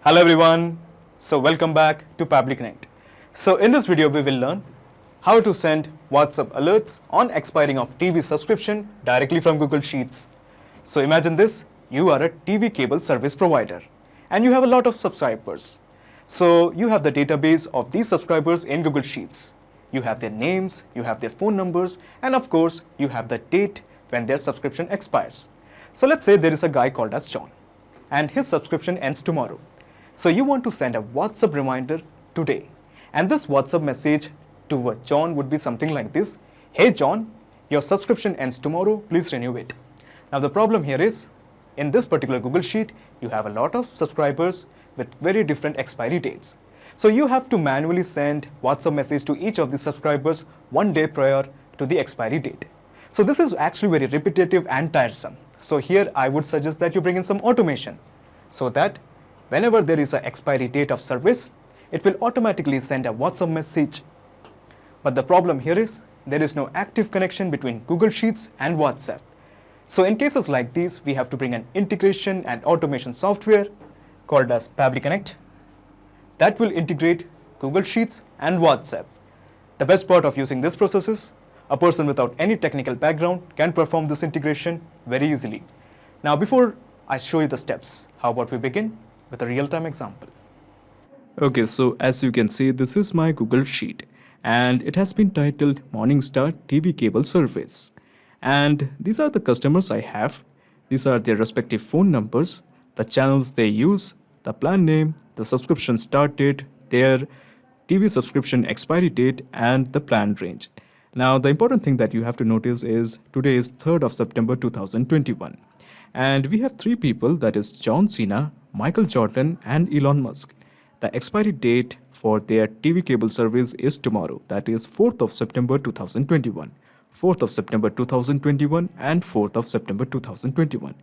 Hello everyone. So welcome back to Pabbly Connect. So in this video we will learn how to send WhatsApp alerts on expiring of TV subscription directly from Google Sheets. So imagine this, you are a TV cable service provider and you have a lot of subscribers. So you have the database of these subscribers in Google Sheets. You have their names, you have their phone numbers, and of course you have the date when their subscription expires. So let's say there is a guy called as John and his subscription ends tomorrow. So you want to send a WhatsApp reminder today, and this WhatsApp message to John would be something like this: hey John, your subscription ends tomorrow, please renew it. Now the problem here is, in this particular Google Sheet, you have a lot of subscribers with very different expiry dates. So you have to manually send WhatsApp message to each of the subscribers one day prior to the expiry date. So this is actually very repetitive and tiresome. So here I would suggest that you bring in some automation so that whenever there is an expiry date of service, it will automatically send a WhatsApp message. But the problem here is there is no active connection between Google Sheets and WhatsApp. So in cases like these, we have to bring an integration and automation software called as Pabbly Connect that will integrate Google Sheets and WhatsApp. The best part of using this process is a person without any technical background can perform this integration very easily. Now before I show you the steps, how about we begin with a real-time example. Okay, so as you can see, this is my Google Sheet and it has been titled Morningstar TV Cable Service. And these are the customers I have. These are their respective phone numbers, the channels they use, the plan name, the subscription start date, their TV subscription expiry date, and the plan range. Now, the important thing that you have to notice is today is 3rd of September 2021. And we have three people, that is John Cena, Michael Jordan, and Elon Musk. The expiry date for their TV cable service is tomorrow, that is 4th of September 2021, 4th of September 2021, and 4th of September 2021.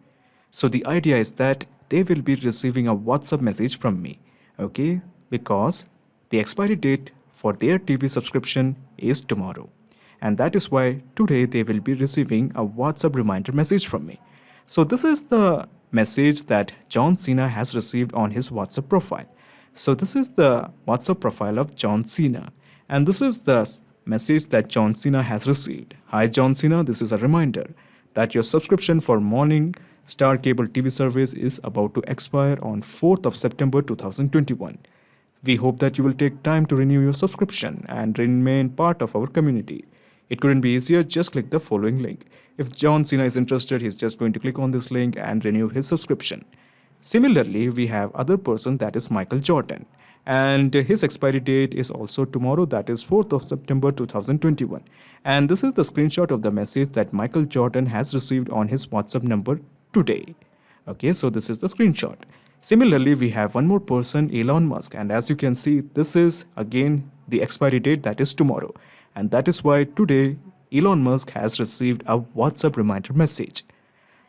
So the idea is that they will be receiving a WhatsApp message from me, okay, because the expiry date for their TV subscription is tomorrow. And that is why today they will be receiving a WhatsApp reminder message from me. So this is the message that John Cena has received on his WhatsApp profile. So this is the WhatsApp profile of John Cena. And this is the message that John Cena has received. Hi John Cena, this is a reminder that your subscription for Morningstar Cable TV service is about to expire on 4th of September 2021. We hope that you will take time to renew your subscription and remain part of our community. It couldn't be easier, just click the following link. If John Cena is interested, he's just going to click on this link and renew his subscription. Similarly, we have other person, that is Michael Jordan. And his expiry date is also tomorrow, that is 4th of September 2021. And this is the screenshot of the message that Michael Jordan has received on his WhatsApp number today. Okay, so this is the screenshot. Similarly, we have one more person, Elon Musk. And as you can see, this is again the expiry date, that is tomorrow. And that is why today Elon Musk has received a WhatsApp reminder message.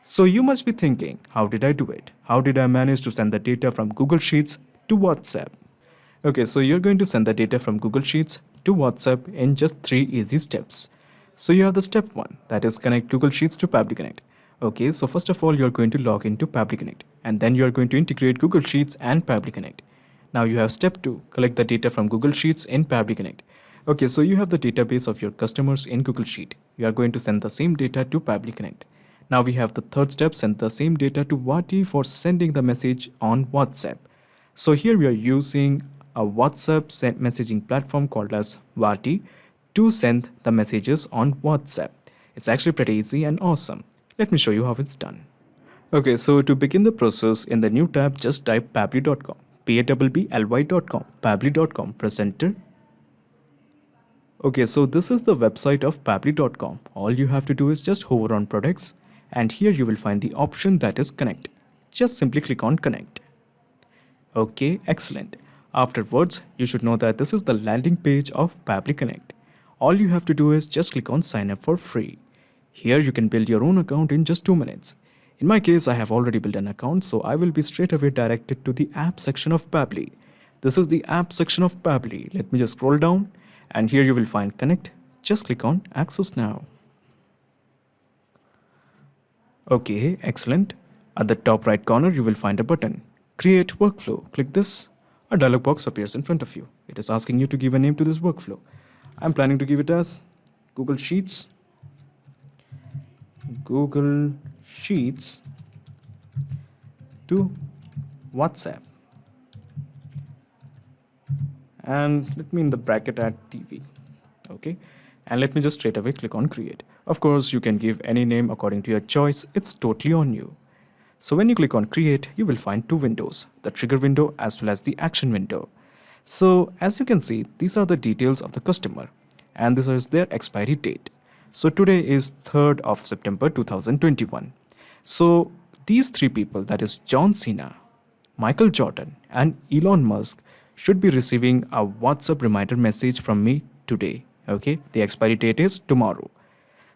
So you must be thinking, how did I do it? How did I manage to send the data from Google Sheets to WhatsApp? Okay, so you're going to send the data from Google Sheets to WhatsApp in just 3 easy steps. So you have the step 1, that is connect Google Sheets to Pabbly Connect. Okay, so first of all, you're going to log into Pabbly Connect and then you're going to integrate Google Sheets and Pabbly Connect. Now you have step 2, collect the data from Google Sheets in Pabbly Connect. Okay, so you have the database of your customers in Google Sheet. You are going to send the same data to Pabbly Connect. Now we have the third step, send the same data to 𝗏𝗏 for sending the message on WhatsApp. So here we are using a WhatsApp messaging platform called as 𝗏𝗏 to send the messages on WhatsApp. It's actually pretty easy and awesome. Let me show you how it's done. Okay, so to begin the process, in the new tab, just type pabbly.com, pabbly.com, pabbly.com, press enter. Okay, so this is the website of pabbly.com. All you have to do is just hover on products and here you will find the option that is connect. Just simply click on connect. Okay, excellent. Afterwards, you should know that this is the landing page of Pabbly Connect. All you have to do is just click on sign up for free. Here you can build your own account in just 2 minutes. In my case, I have already built an account, so I will be straight away directed to the app section of Pabbly. This is the app section of Pabbly. Let me just scroll down. And here you will find connect. Just click on access now. Okay, excellent. At the top right corner, you will find a button. create workflow. Click this. A dialog box appears in front of you. It is asking you to give a name to this workflow. I'm planning to give it as Google Sheets. Google Sheets to WhatsApp. And let me in the bracket add TV. Okay. And let me just straight away click on create. Of course, you can give any name according to your choice. It's totally on you. So when you click on create, you will find two windows, the trigger window as well as the action window. So as you can see, these are the details of the customer and this is their expiry date. So today is 3rd of September 2021. So these three people, that is John Cena, Michael Jordan and Elon Musk, should be receiving a WhatsApp reminder message from me today. Okay, the expiry date is tomorrow.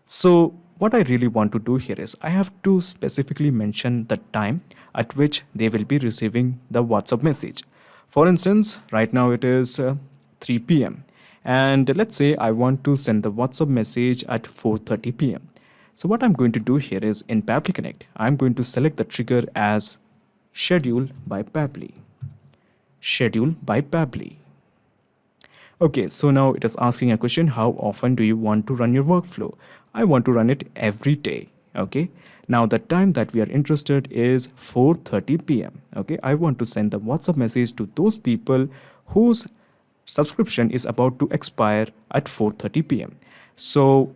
So what I really want to do here is I have to specifically mention the time at which they will be receiving the WhatsApp message. For instance, right now it is 3 p.m. and let's say I want to send the WhatsApp message at 4:30 p.m. So what I'm going to do here is in Pabbly Connect, I'm going to select the trigger as Schedule by Pabbly. Schedule by Pabbly. Okay, so now it is asking a question, how often do you want to run your workflow? I want to run it every day. Okay, now the time that we are interested is 4:30 p.m. Okay, I want to send the WhatsApp message to those people whose subscription is about to expire at 4:30 p.m. So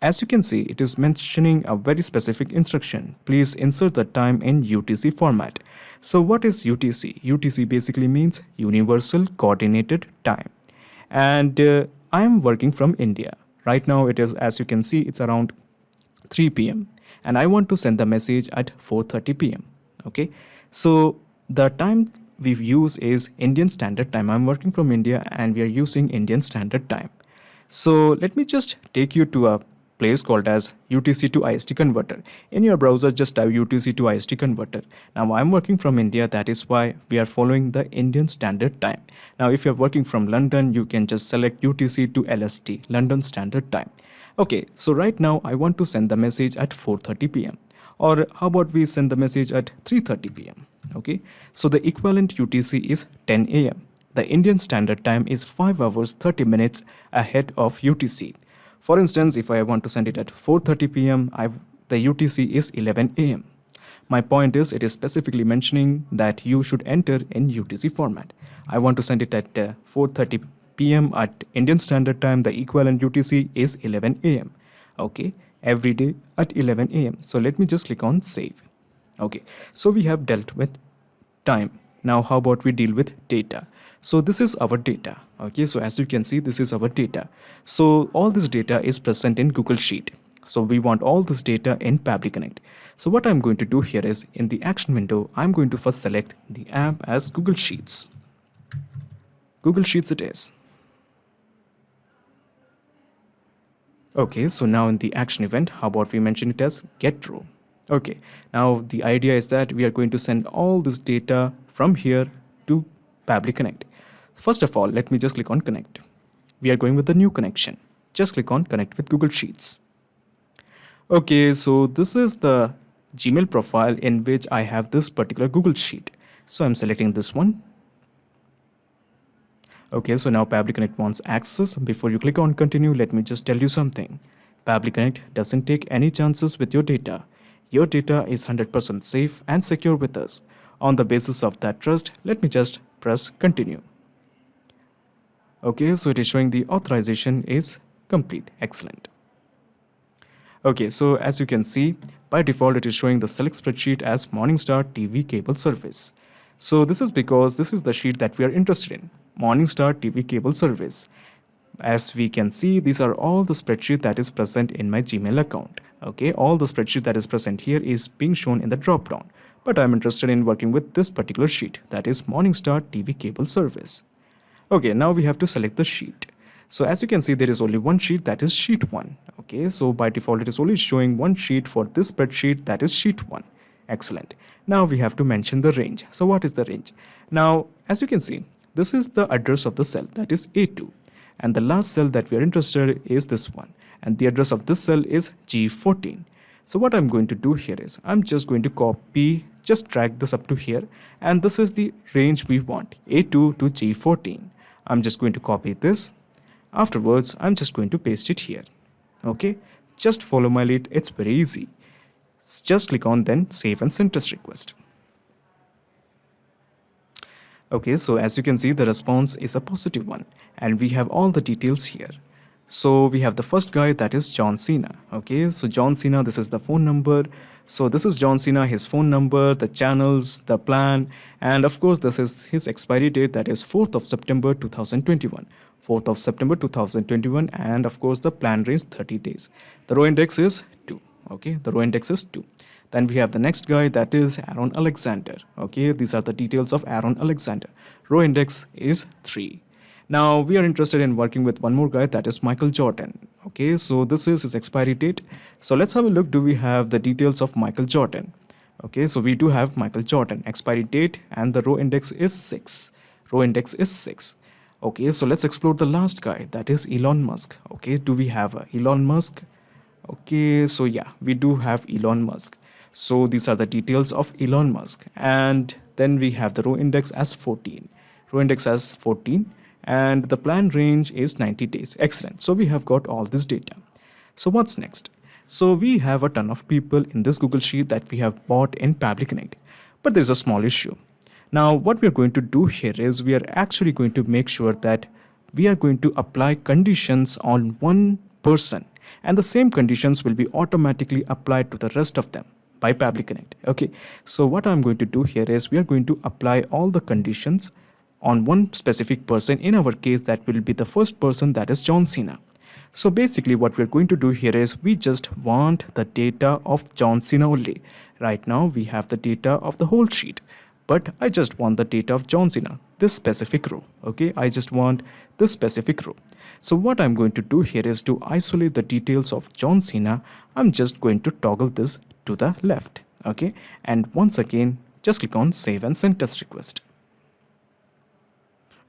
as you can see, it is mentioning a very specific instruction. Please insert the time in UTC format. So what is UTC? UTC basically means Universal Coordinated Time. And I am working from India. Right now it is, as you can see, it's around 3 p.m. and I want to send the message at 4:30 p.m. Okay, so the time we use is Indian Standard Time. I'm working from India and we are using Indian Standard Time. So let me just take you to a place called as UTC to IST converter. In your browser, just type UTC to IST converter. Now I'm working from India, that is why we are following the Indian Standard Time. Now if you're working from London, you can just select UTC to LST, London Standard Time. Okay, so right now I want to send the message at 4:30 p.m. Or how about we send the message at 3:30 p.m. Okay, so the equivalent UTC is 10 a.m. The Indian Standard Time is 5 hours 30 minutes ahead of UTC. For instance, if I want to send it at 4:30 p.m., the UTC is 11 a.m. My point is, it is specifically mentioning that you should enter in UTC format. I want to send it at 4:30 p.m. at Indian Standard Time. The equivalent UTC is 11 a.m. Okay, every day at 11 a.m. So let me just click on save. Okay, so we have dealt with time. Now how about we deal with data? So this is our data. Okay, so as you can see, this is our data. So all this data is present in Google Sheet. So we want all this data in Pabbly Connect. So what I'm going to do here is in the action window, I'm going to first select the app as Google Sheets. Google Sheets it is. Okay, so now in the action event, how about we mention it as get row? Okay, now the idea is that we are going to send all this data from here to Pabbly Connect. First of all, let me just click on connect. We are going with the new connection. Just click on connect with Google Sheets. Okay, so this is the Gmail profile in which I have this particular Google Sheet. So I'm selecting this one. Okay, so now Pabbly Connect wants access. Before you click on continue, let me just tell you something. Pabbly Connect doesn't take any chances with your data. Your data is 100% safe and secure with us. On the basis of that trust, let me just press continue. Okay, so it is showing the authorization is complete. Excellent. Okay, so as you can see, by default, it is showing the select spreadsheet as Morningstar TV cable service. So this is because this is the sheet that we are interested in, Morningstar TV cable service. As we can see, these are all the spreadsheet that is present in my Gmail account. Okay, all the spreadsheet that is present here is being shown in the drop down. But I'm interested in working with this particular sheet, that is Morningstar TV cable service. Okay, now we have to select the sheet. So as you can see, there is only one sheet, that is sheet 1. Okay, so by default, it is only showing one sheet for this spreadsheet, that is sheet 1. Excellent. Now we have to mention the range. So what is the range? Now, as you can see, this is the address of the cell, that is A2. And the last cell that we are interested in is this one. And the address of this cell is G14. So what I'm going to do here is I'm just going to copy just drag this up to here, and this is the range we want, A2 to G14. I'm just going to copy this. Afterwards, I'm just going to paste it here. Okay, just follow my lead, it's very easy. Just click on then save and send test request. Okay, so as you can see, the response is a positive one, and we have all the details here. So we have the first guy, that is John Cena. Okay, so John Cena, this is the phone number. So this is John Cena, his phone number, the channels, the plan, and of course this is his expiry date, that is 4th of September 2021. 4th of September 2021, and of course the plan range 30 days. The row index is 2. Okay, the row index is 2. Then we have the next guy, that is Aaron Alexander. Okay, these are the details of Aaron Alexander. Row index is 3. Now we are interested in working with one more guy, that is Michael Jordan. Okay, so this is his expiry date. So let's have a look. Do we have the details of Michael Jordan? Okay, so we do have Michael Jordan expiry date, and the row index is 6. Row index is 6. Okay, so let's explore the last guy, that is Elon Musk. Okay, do we have Elon Musk? Okay, so yeah, we do have Elon Musk. So these are the details of Elon Musk, and then we have the row index as 14. Row index as 14, and the plan range is 90 days. Excellent. So we have got all this data. So what's next? So we have a ton of people in this Google Sheet that we have bought in Pabbly Connect, but there's a small issue. Now what we are going to do here is we are actually going to make sure that we are going to apply conditions on one person, and the same conditions will be automatically applied to the rest of them by Pabbly Connect. Okay, so what I'm going to do here is we are going to apply all the conditions on one specific person. In our case, that will be the first person, that is John Cena. So basically what we're going to do here is we just want the data of John Cena only. Right now we have the data of the whole sheet, but I just want the data of John Cena, this specific row. Okay, I just want this specific row. So what I'm going to do here is to isolate the details of John Cena. I'm just going to toggle this to the left. Okay, and once again just click on save and send test request.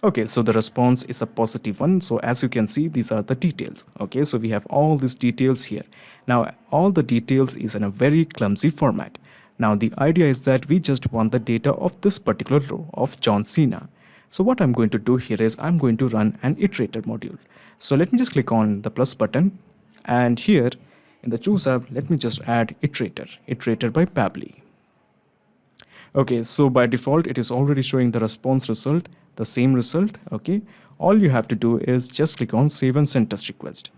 Okay, so the response is a positive one. So as you can see, these are the details. Okay, so we have all these details here. Now all the details is in a very clumsy format. Now the idea is that we just want the data of this particular row of John Cena. So what I'm going to do here is I'm going to run an iterator module. So let me just click on the plus button, and here in the choose app, let me just add iterator by Pabbly. Okay, so by default it is already showing the response result, the same result. Okay, all you have to do is just click on save and send test request.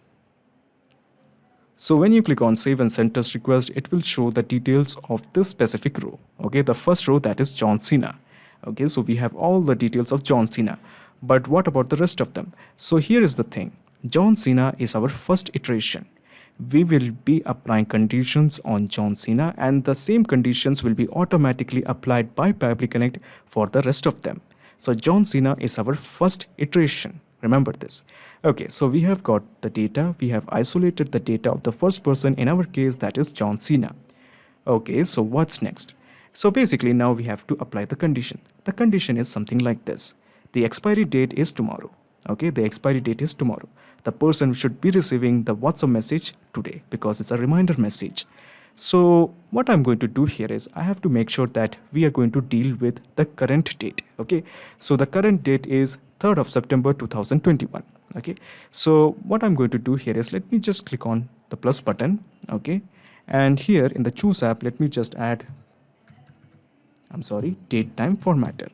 So when you click on save and send test request, it will show the details of this specific row. Okay, the first row, that is John Cena. Okay, so we have all the details of John Cena, but what about the rest of them? So here is the thing, John Cena is our first iteration. We will be applying conditions on John Cena, and the same conditions will be automatically applied by Pabbly Connect for the rest of them. So John Cena is our first iteration. Remember this. Okay, so we have got the data. We have isolated the data of the first person, in our case that is John Cena. Okay, so what's next? So basically now we have to apply the condition. The condition is something like this. The expiry date is tomorrow. Okay, the expiry date is tomorrow. The person should be receiving the WhatsApp message today because it's a reminder message. So what I'm going to do here is I have to make sure that we are going to deal with the current date. Okay, so the current date is 3rd of September 2021. Okay, so what I'm going to do here is let me just click on the plus button. Okay, and here in the choose app, let me just add, date time formatter.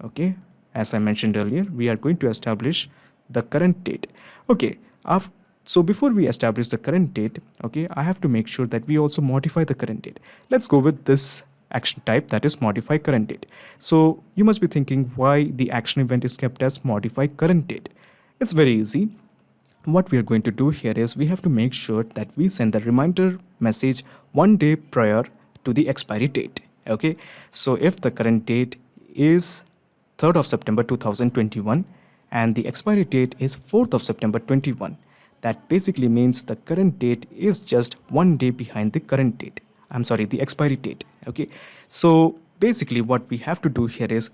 Okay, as I mentioned earlier, we are going to establish the current date. Okay, so before we establish the current date, okay, I have to make sure that we also modify the current date. Let's go with this action type, that is modify current date. So you must be thinking why the action event is kept as modify current date. It's very easy. What we are going to do here is we have to make sure that we send the reminder message 1 day prior to the expiry date. Okay, so if the current date is 3rd of September 2021 and the expiry date is 4th of September 21, that basically means the current date is just 1 day behind the current date. The expiry date. Okay, so basically what we have to do here is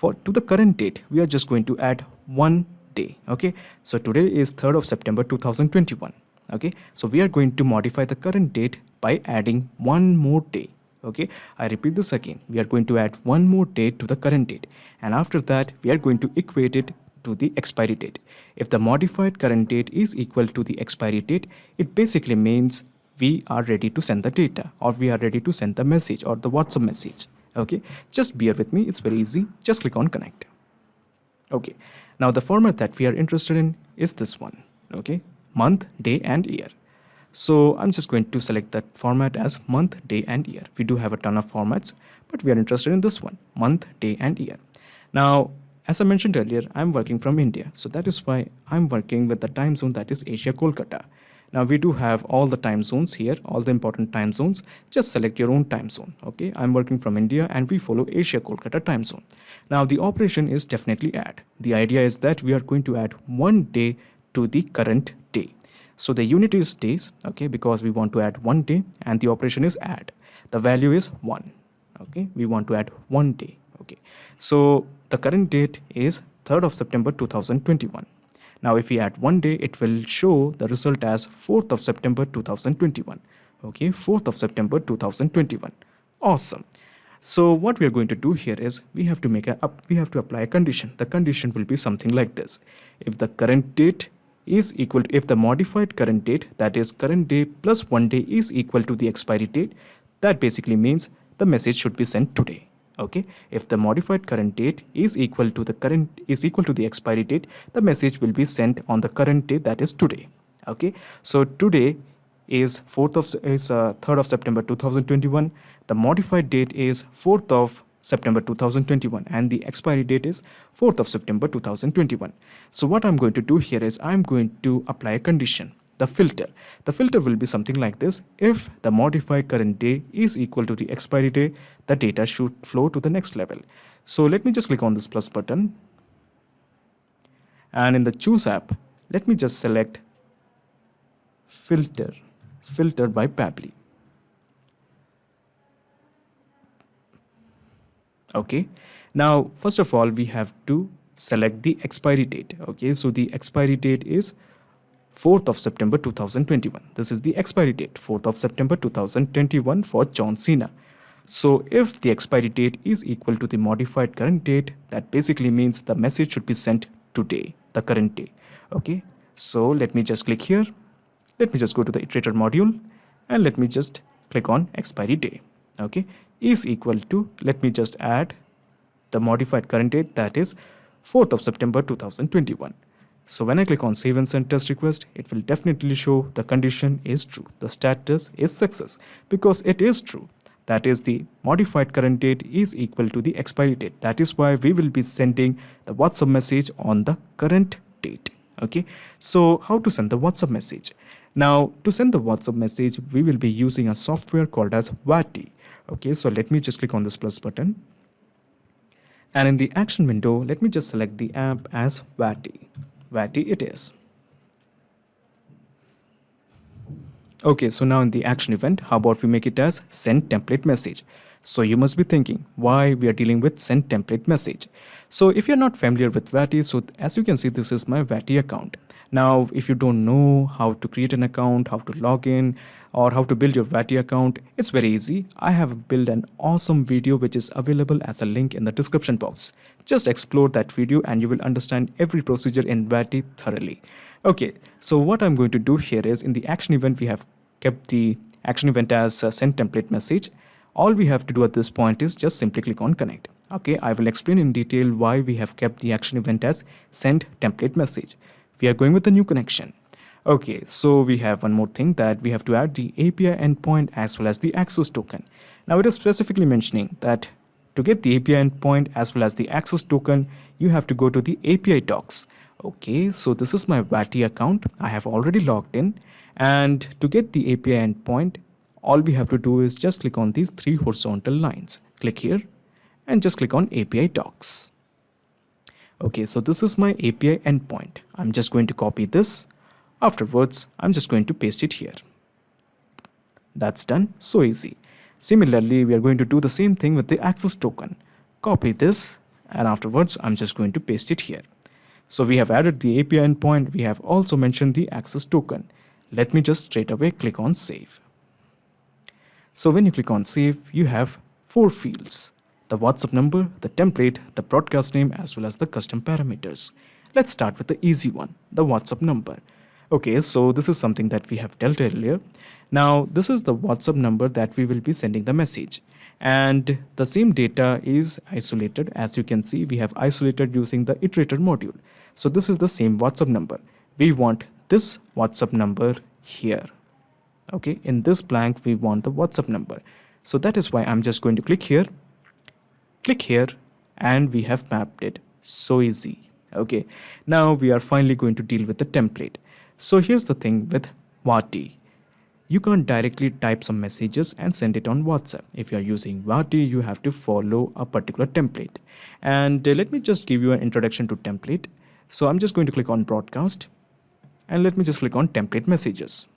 to the current date, we are just going to add 1 day. Okay, so today is 3rd of September 2021. Okay, so we are going to modify the current date by adding 1 more day. Okay, I repeat this again. We are going to add one more date to the current date, and after that we are going to equate it to the expiry date. If the modified current date is equal to the expiry date, it basically means we are ready to send the data, or we are ready to send the message or the WhatsApp message. Okay, just bear with me, it's very easy. Just click on connect. Okay, now the format that we are interested in is this one. Okay, month, day and year. So I'm just going to select that format as month, day and year. We do have a ton of formats, but we are interested in this one, month, day and year. Now, as I mentioned earlier, I'm working from India. So that is why I'm working with the time zone that is Asia Kolkata. Now we do have all the time zones here, all the important time zones. Just select your own time zone. Okay, I'm working from India and we follow Asia Kolkata time zone. Now the operation is definitely add. The idea is that we are going to add one day to the current day. So the unit is days, okay, because we want to add one day, and the operation is add. The value is 1. Okay, we want to add one day. Okay, so the current date is 3rd of September 2021. Now if we add one day, it will show the result as 4th of September 2021. Okay, 4th of September 2021. Awesome. So what we are going to do here is we have to apply a condition. The condition will be something like this. If the current date is equal to, if the modified current date, that is current day plus 1 day, is equal to the expiry date, that basically means the message should be sent today. Okay, if the modified current date is equal to the expiry date, the message will be sent on the current day, that is today. Okay, so today is 3rd of September 2021. The modified date is 4th of September 2021, and the expiry date is 4th of September 2021. So what I'm going to do here is I'm going to apply a condition, the filter. The filter will be something like this. If the modified current day is equal to the expiry day, the data should flow to the next level. So let me just click on this plus button, and in the choose app, let me just select filter by Pabbly. Okay, now first of all we have to select the expiry date. Okay, so the expiry date is 4th of September 2021. This is the expiry date, 4th of September 2021 for John Cena. So if the expiry date is equal to the modified current date, that basically means the message should be sent today, the current day. Okay, so let me just click here. Let me just go to the iterator module and let me just click on expiry day. Okay, is equal to, let me just add the modified current date, that is 4th of September 2021. So when I click on save and send test request, it will definitely show the condition is true. The status is success because it is true. That is, the modified current date is equal to the expiry date. That is why we will be sending the WhatsApp message on the current date. Okay, so how to send the WhatsApp message? Now to send the WhatsApp message, we will be using a software called as 𝗏𝗏. Okay, so let me just click on this plus button, and in the action window, let me just select the app as 𝗏𝗏. 𝗏𝗏 it is. Okay, so now in the action event, how about we make it as send template message? So you must be thinking why we are dealing with send template message. So if you're not familiar with 𝗏𝗏, so as you can see, this is my 𝗏𝗏 account. Now, if you don't know how to create an account, how to log in, or how to build your 𝗏𝗏 account, it's very easy. I have built an awesome video which is available as a link in the description box. Just explore that video and you will understand every procedure in 𝗏𝗏 thoroughly. Okay, so what I'm going to do here is in the action event, we have kept the action event as send template message. All we have to do at this point is just simply click on connect. Okay, I will explain in detail why we have kept the action event as send template message. We are going with the new connection. Okay, so we have one more thing, that we have to add the API endpoint as well as the access token. Now it is specifically mentioning that to get the API endpoint as well as the access token, you have to go to the API docs. Okay, so this is my 𝗏𝗏 account. I have already logged in, and to get the API endpoint, all we have to do is just click on these 3 horizontal lines. Click here and just click on API docs. Okay, so this is my API endpoint. I'm just going to copy this. Afterwards, I'm just going to paste it here. That's done. So easy. Similarly, we are going to do the same thing with the access token. Copy this, and afterwards, I'm just going to paste it here. So we have added the API endpoint. We have also mentioned the access token. Let me just straight away click on save. So when you click on save, you have 4 fields: the WhatsApp number, the template, the broadcast name, as well as the custom parameters. Let's start with the easy one, the WhatsApp number. Okay, so this is something that we have dealt earlier. Now, this is the WhatsApp number that we will be sending the message. And the same data is isolated. As you can see, we have isolated using the iterator module. So this is the same WhatsApp number. We want this WhatsApp number here. Okay, in this blank, we want the WhatsApp number. So that is why I'm just going to click here, and we have mapped it. So easy. Okay, now we are finally going to deal with the template. So here's the thing with 𝗏𝗏. You can't directly type some messages and send it on WhatsApp. If you're using 𝗏𝗏, you have to follow a particular template. And let me just give you an introduction to template. So I'm just going to click on broadcast, and let me just click on template messages.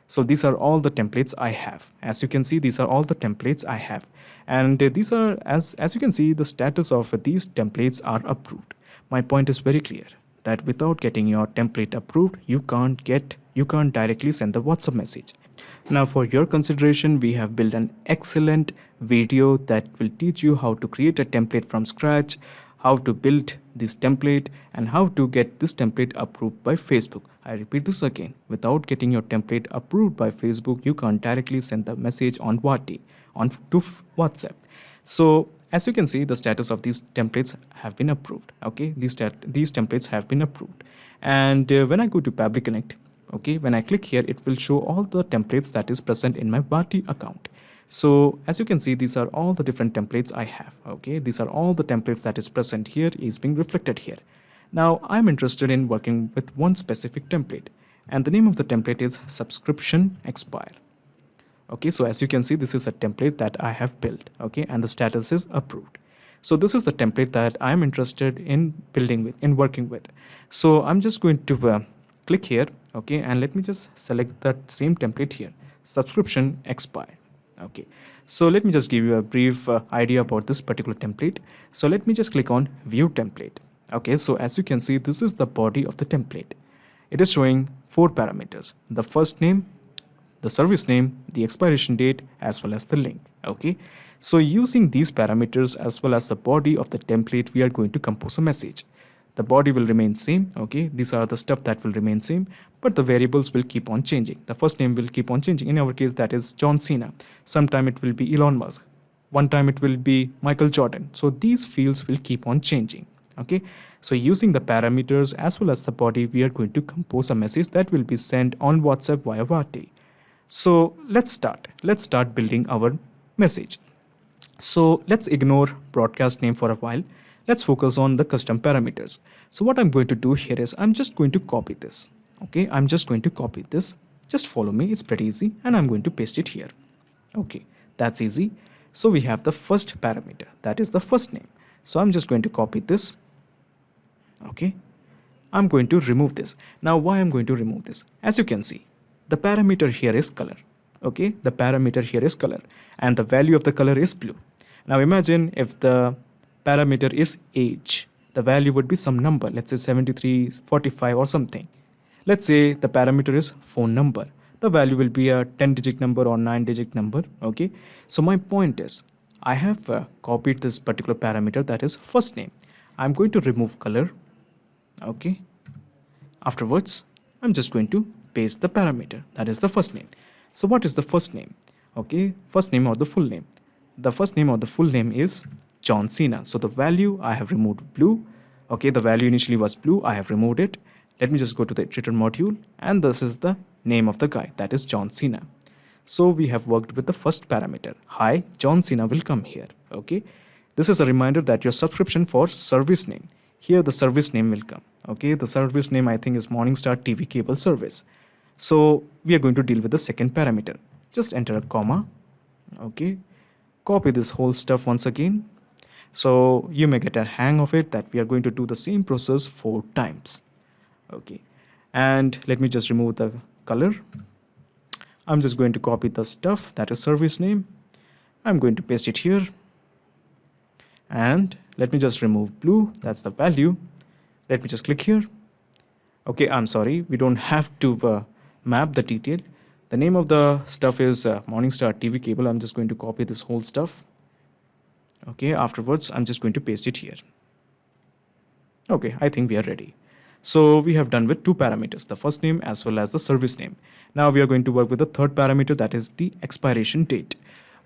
So these are all the templates I have. As you can see, these are all the templates I have. And these are, as you can see, the status of these templates are approved. My point is very clear, that without getting your template approved, you can't directly send the WhatsApp message. Now for your consideration, we have built an excellent video that will teach you how to create a template from scratch, how to build this template, and how to get this template approved by Facebook. I repeat this again, without getting your template approved by Facebook, you can't directly send the message on 𝗏𝗏 to WhatsApp. So as you can see, the status of these templates have been approved. Okay, these templates have been approved. And when I go to Pabbly Connect, okay, when I click here, it will show all the templates that is present in my 𝗏𝗏 account. So as you can see, these are all the different templates I have. Okay, these are all the templates that is present here, is being reflected here. Now I'm interested in working with one specific template, and the name of the template is subscription expire. Okay, so as you can see, this is a template that I have built. Okay, and the status is approved. So this is the template that I'm interested in working with. So I'm just going to click here. Okay, and let me just select that same template here, subscription expire. Okay, so let me just give you a brief idea about this particular template. So let me just click on view template. Okay, so as you can see, this is the body of the template. It is showing 4 parameters: the first name, the service name, the expiration date, as well as the link. Okay, so using these parameters as well as the body of the template, we are going to compose a message. The body will remain same. Okay, these are the stuff that will remain same, but the variables will keep on changing. The first name will keep on changing. In our case, that is John Cena. Sometime it will be Elon Musk. One time it will be Michael Jordan. So these fields will keep on changing. Okay, so using the parameters as well as the body, we are going to compose a message that will be sent on WhatsApp via 𝗏𝗏. So let's start building our message. So let's ignore broadcast name for a while. Let's focus on the custom parameters. So what I'm going to do here is I'm just going to copy this. Okay, I'm just going to copy this. Just follow me, it's pretty easy, and I'm going to paste it here. Okay, that's easy. So we have the first parameter, that is the first name. So I'm just going to copy this. Okay, I'm going to remove this. Now why I'm going to remove this? As you can see, the parameter here is color. Okay, the parameter here is color, and the value of the color is blue. Now imagine if the parameter is age, the value would be some number, let's say 73, 45 or something. Let's say the parameter is phone number, the value will be a 10-digit number or 9-digit number. Okay, so my point is, I have copied this particular parameter, that is first name. I'm going to remove color. Okay, afterwards I'm just going to paste the parameter, that is the first name. So what is the first name? Okay, first name or the full name. The first name or the full name is John Cena. So the value I have removed blue. Okay, the value initially was blue, I have removed it. Let me just go to the iterator module, and this is the name of the guy, that is John Cena. So we have worked with the first parameter. Hi, John Cena will come here. Okay, this is a reminder that your subscription for service name, here the service name will come. Okay, the service name I think is Morningstar TV cable service. So we are going to deal with the second parameter. Just enter a comma. Okay, copy this whole stuff once again. So you may get a hang of it that we are going to do the same process 4 times. Okay, and let me just remove the color. I'm just going to copy the stuff, that is service name. I'm going to paste it here, and let me just remove blue, that's the value. Let me just click here. Okay, I'm sorry, we don't have to map the detail. The name of the stuff is Morningstar TV cable. I'm just going to copy this whole stuff. Okay, afterwards, I'm just going to paste it here. Okay, I think we are ready. So we have done with two parameters, the first name as well as the service name. Now we are going to work with the third parameter, that is the expiration date.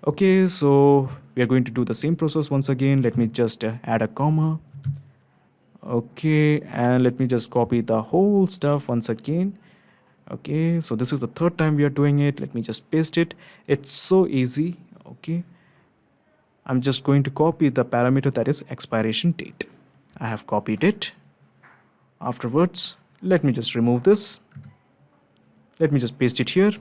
Okay, so we are going to do the same process once again. Let me just add a comma. Okay, and let me just copy the whole stuff once again. Okay, so this is the third time we are doing it. Let me just paste it. It's so easy. Okay, I'm just going to copy the parameter, that is expiration date. I have copied it. Afterwards, let me just remove this. Let me just paste it here.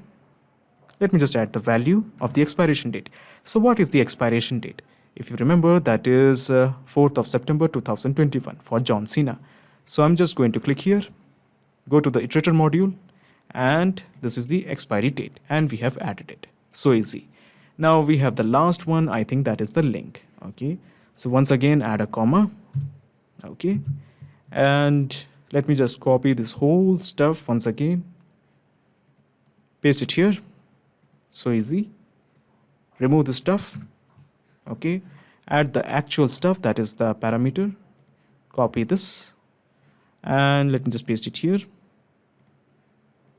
Let me just add the value of the expiration date. So what is the expiration date? If you remember, that is 4th of September 2021 for John Cena. So I'm just going to click here, go to the iterator module, and this is the expiry date, and we have added it. So easy. Now we have the last one, I think that is the link. Okay, so once again add a comma. Okay, and let me just copy this whole stuff once again, paste it here. So easy. Remove the stuff. Okay, add the actual stuff, that is the parameter. Copy this and let me just paste it here.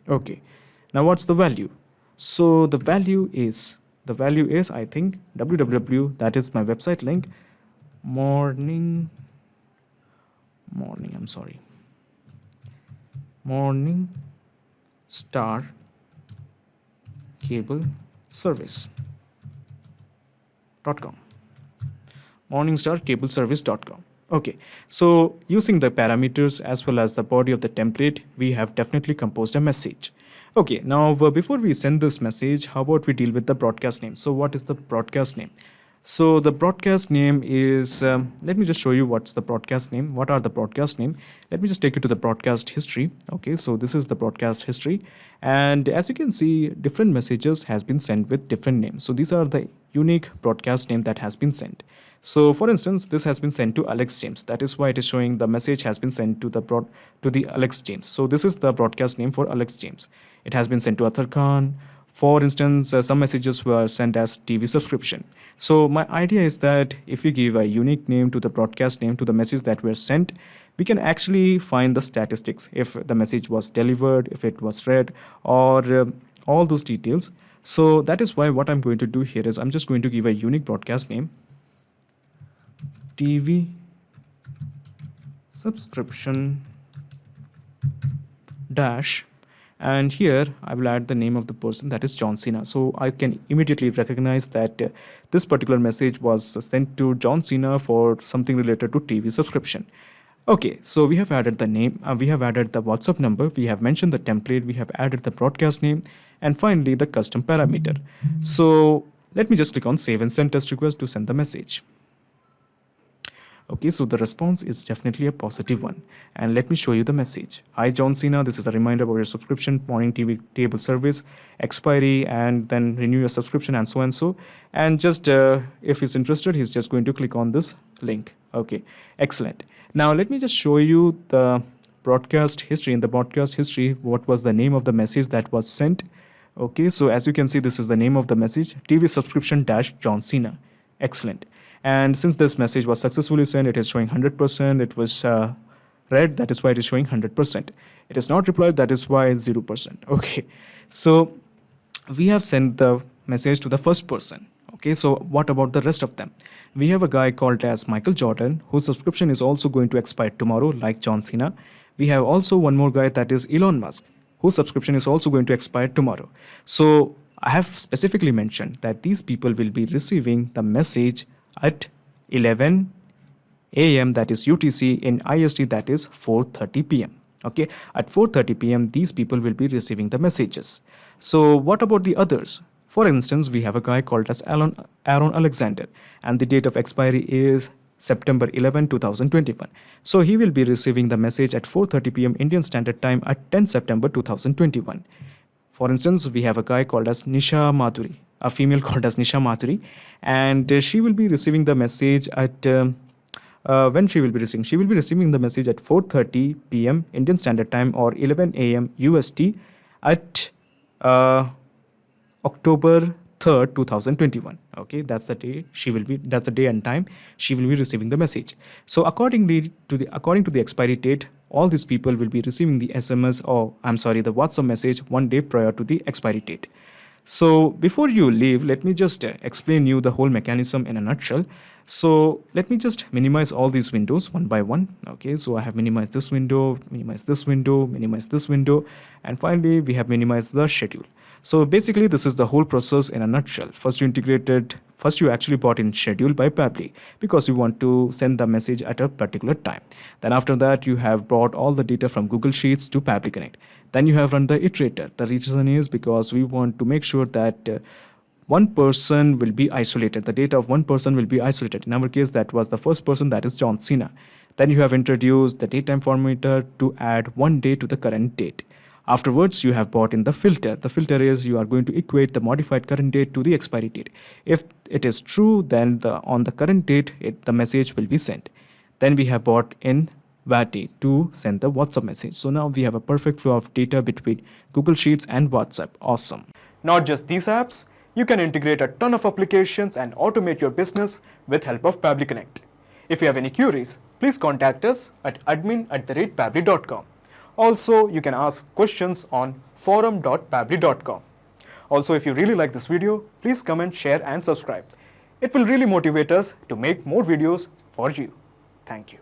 Okay, now what's the value? So the value is I think www, that is my website link, Morningstar cable service.com. morningstarcableservice.com. Okay, so using the parameters as well as the body of the template, we have definitely composed a message. Okay, now before we send this message, how about we deal with the broadcast name? So what is the broadcast name? So the broadcast name is, let me just show you what's the broadcast name. What are the broadcast name? Let me just take you to the broadcast history. Okay, so this is the broadcast history. And as you can see, different messages has been sent with different names. So these are the unique broadcast name that has been sent. So for instance, this has been sent to Alex James. That is why it is showing the message has been sent to the Alex James. So this is the broadcast name for Alex James. It has been sent to Athar Khan. For instance, some messages were sent as TV subscription. So my idea is that if we give a unique name to the broadcast name to the message that were sent, we can actually find the statistics, if the message was delivered, if it was read, or all those details. So that is why what I'm going to do here is I'm just going to give a unique broadcast name, TV subscription dash, and here I will add the name of the person, that is John Cena. So I can immediately recognize that this particular message was sent to John Cena for something related to TV subscription. Okay, so we have added the name, we have added the WhatsApp number, we have mentioned the template, we have added the broadcast name, and finally the custom parameter. So let me just click on save and send test request to send the message. Okay, so the response is definitely a positive one. And let me show you the message. Hi, John Cena. This is a reminder about your subscription, morning TV table service, expiry, and then renew your subscription and so and so. And just if he's interested, he's just going to click on this link. Okay, excellent. Now, let me just show you the broadcast history. In the broadcast history, what was the name of the message that was sent? Okay, so as you can see, this is the name of the message, TV subscription dash John Cena. Excellent. And since this message was successfully sent, it is showing 100%. It was read, that is why it is showing 100%. It is not replied, that is why 0%. Okay, so we have sent the message to the first person. Okay, so what about the rest of them? We have a guy called as Michael Jordan, whose subscription is also going to expire tomorrow, like John Cena. We have also one more guy, that is Elon Musk, whose subscription is also going to expire tomorrow. So I have specifically mentioned that these people will be receiving the message at 11 a.m. that is UTC, in IST that is 4:30 p.m. Okay, at 4:30 p.m. these people will be receiving the messages. So what about the others? For instance, we have a guy called as Aaron Alexander, and the date of expiry is September 11, 2021. So he will be receiving the message at 4:30 p.m. Indian Standard Time at 10 September 2021. For instance, we have a guy called as Nisha Madhuri, a female called as Nisha Madhuri, and she will be receiving the message at when she will be receiving the message at 4:30 p.m. Indian Standard Time or 11 a.m. UST at October 3rd, 2021. Okay, that's the day that's the day and time she will be receiving the message. So according to the expiry date, all these people will be receiving the SMS, or I'm sorry, the WhatsApp message 1 day prior to the expiry date. So before you leave, let me just explain you the whole mechanism in a nutshell. So let me just minimize all these windows one by one. Okay, so I have minimized this window, minimized this window, minimized this window, and finally we have minimized the schedule. So basically this is the whole process in a nutshell. First you actually brought in schedule by Pabbly because you want to send the message at a particular time. Then after that you have brought all the data from Google Sheets to Pabbly Connect. Then you have run the iterator. The reason is because we want to make sure that one person will be isolated. The data of one person will be isolated. In our case, that was the first person, that is John Cena. Then you have introduced the datetime formatter to add 1 day to the current date. Afterwards, you have brought in the filter. The filter is you are going to equate the modified current date to the expiry date. If it is true, then on the current date, the message will be sent. Then we have brought in 𝗏 to send the WhatsApp message. So now we have a perfect flow of data between Google Sheets and WhatsApp. Awesome. Not just these apps, you can integrate a ton of applications and automate your business with help of Pabbly Connect. If you have any queries, please contact us at admin@pabbly.com. Also, you can ask questions on forum.pabbly.com. Also, if you really like this video, please comment, share and subscribe. It will really motivate us to make more videos for you. Thank you.